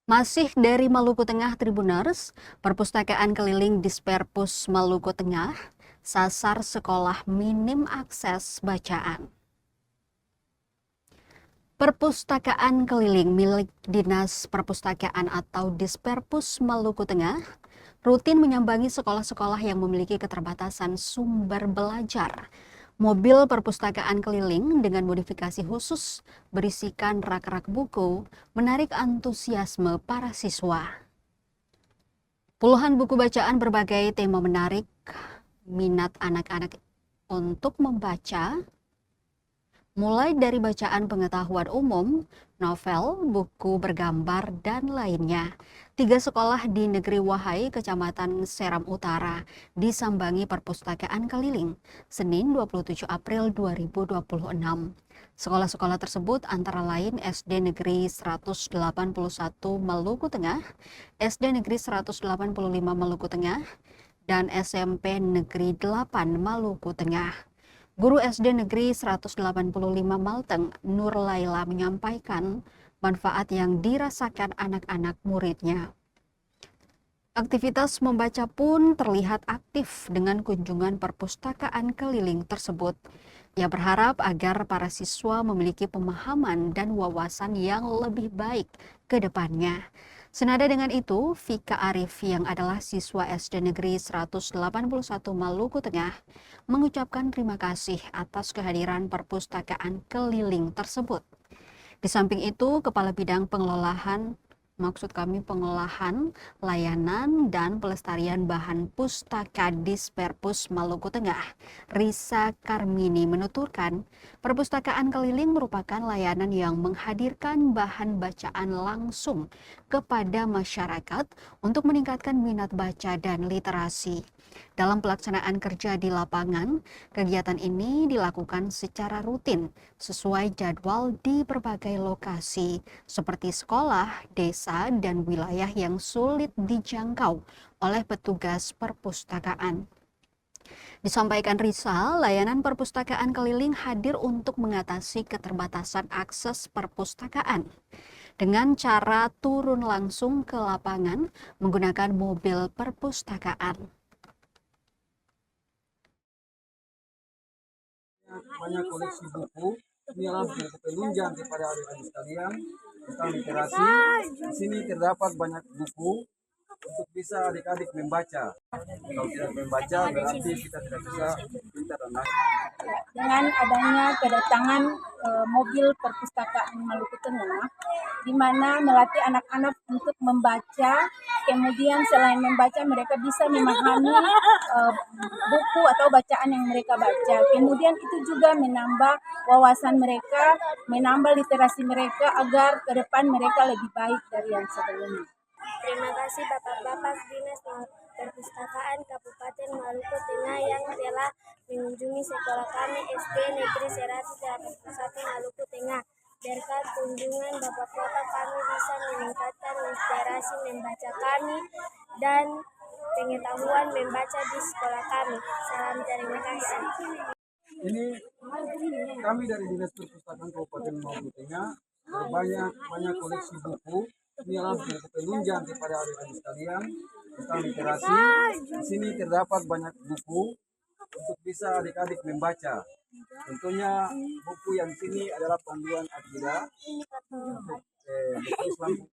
Masih dari Maluku Tengah Tribuners, Perpustakaan Keliling Disperpus Maluku Tengah sasar sekolah minim akses bacaan. Perpustakaan keliling milik Dinas Perpustakaan atau Disperpus Maluku Tengah rutin menyambangi sekolah-sekolah yang memiliki keterbatasan sumber belajar. Mobil perpustakaan keliling dengan modifikasi khusus berisikan rak-rak buku menarik antusiasme para siswa. Puluhan buku bacaan berbagai tema menarik minat anak-anak untuk membaca, mulai dari bacaan pengetahuan umum, novel, buku bergambar, dan lainnya. 3 sekolah di Negeri Wahai, Kecamatan Seram Utara, disambangi perpustakaan keliling, Senin 27 April 2026. Sekolah-sekolah tersebut antara lain SD Negeri 181 Maluku Tengah, SD Negeri 185 Maluku Tengah, dan SMP Negeri 8 Maluku Tengah. Guru SD Negeri 185 Malteng, Nur Laila menyampaikan manfaat yang dirasakan anak-anak muridnya. Aktivitas membaca pun terlihat aktif dengan kunjungan perpustakaan keliling tersebut. Ia berharap agar para siswa memiliki pemahaman dan wawasan yang lebih baik ke depannya. Senada dengan itu, Vika Arif yang adalah siswa SD Negeri 181 Maluku Tengah mengucapkan terima kasih atas kehadiran perpustakaan keliling tersebut. Di samping itu, Kepala Bidang Pengelolaan Layanan dan Pelestarian Bahan Pustaka Disperpus Maluku Tengah, Risa Karmini menuturkan, perpustakaan keliling merupakan layanan yang menghadirkan bahan bacaan langsung kepada masyarakat untuk meningkatkan minat baca dan literasi. Dalam pelaksanaan kerja di lapangan, kegiatan ini dilakukan secara rutin sesuai jadwal di berbagai lokasi seperti sekolah, desa, dan wilayah yang sulit dijangkau oleh petugas perpustakaan. Disampaikan Risa, layanan perpustakaan keliling hadir untuk mengatasi keterbatasan akses perpustakaan dengan cara turun langsung ke lapangan menggunakan mobil perpustakaan. Banyak koleksi buku. Ini adalah penunjang kepada adik-adik sekalian tentang literasi. Di sini terdapat banyak buku untuk bisa adik-adik membaca. Kalau tidak membaca berarti kita tidak bisa pintar dan dengan adanya kedatangan mobil perpustakaan Maluku Tengah, di mana melatih anak-anak untuk membaca, kemudian selain membaca mereka bisa memahami buku atau bacaan yang mereka baca. Kemudian itu juga menambah wawasan mereka, menambah literasi mereka agar ke depan mereka lebih baik dari yang sebelumnya. Terima kasih Bapak-Bapak Dinas Perpustakaan Kabupaten Maluku Tengah yang telah mengunjungi sekolah kami SD Negeri 181 Maluku Tengah. Berkat kunjungan Bapak-Bapak kami bisa meningkatkan literasi membaca kami dan pengetahuan membaca di sekolah kami. Salam terima kasih. Ini kami dari Dinas Perpustakaan Kabupaten Maluku Tengah banyak koleksi buku. Ini adalah penunjang kepada adik-adik sekalian tentang literasi. Di sini terdapat banyak buku untuk bisa adik-adik membaca. Tentunya buku yang sini adalah panduan akidah untuk Islam